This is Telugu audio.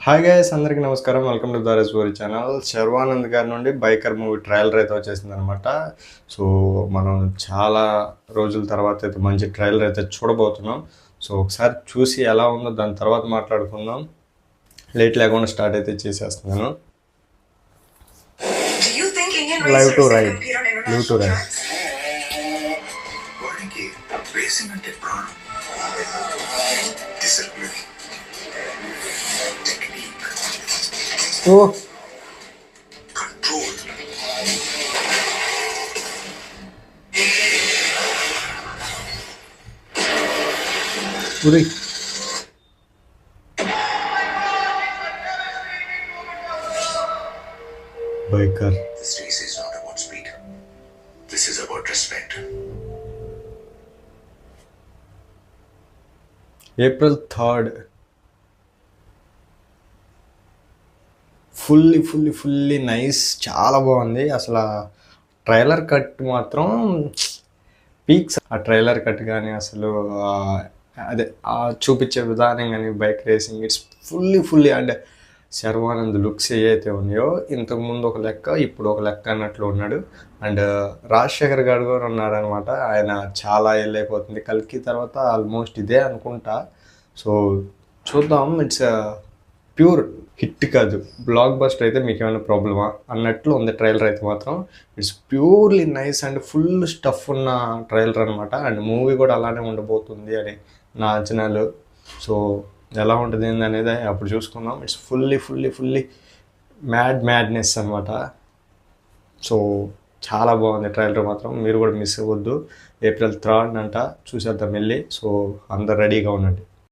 హాయ్ గైస్, అందరికీ నమస్కారం. Welcome to Dhareshwari channel. Sharwanand గారి నుండి బైకర్ మూవీ ట్రailer అయితే వచ్చేసింది అనమాట. సో మనం చాలా రోజుల తర్వాత అయితే మంచి ట్రైలర్ అయితే చూడబోతున్నాం. సో ఒకసారి చూసి ఎలా ఉందో దాని తర్వాత మాట్లాడుకుందాం. లేట్ లేకుండా స్టార్ట్ అయితే చేసేస్తున్నాను. Live to ride. ఓ ఉరి biker. This race is not about speed. This is about respect. April 3rd. Fully nice, చాలా బాగుంది. అసలు ట్రైలర్ కట్ మాత్రం పీక్స్. ఆ ట్రైలర్ కట్ కానీ అసలు అదే చూపించే విధానం కానీ bike racing it's fully and Sharwanand looks ఏవైతే ఉన్నాయో ఇంతకుముందు ఒక లెక్క ఇప్పుడు ఒక లెక్క అన్నట్లు ఉన్నాడు. అండ్ రాజశేఖర్ గారు కూడా ఉన్నారనమాట. ఆయన చాలా అయిపోతుంది కల్కి తర్వాత ఆల్మోస్ట్ ఇదే అనుకుంటా. సో చూద్దాం. ఇట్స్ ప్యూర్ హిట్ కాదు, బ్లాక్ బస్టర్. అయితే మీకు ఏమైనా ప్రాబ్లమా అన్నట్లు ఉంది ట్రైలర్ అయితే మాత్రం. It's purely nice and full stuff ఉన్న ట్రైలర్ అనమాట. అండ్ మూవీ కూడా అలానే ఉండబోతుంది అని నా అంచనాలు. సో ఎలా ఉంటుంది అనేది అప్పుడు చూసుకుందాం. ఇట్స్ ఫుల్లీ మ్యాడ్నెస్ అనమాట. సో చాలా బాగుంది ట్రైలర్ మాత్రం. మీరు కూడా మిస్ అవ్వద్దు. April 3rd అంట, చూసేద్దాం వెళ్ళి. సో అందరు రెడీగా ఉండండి.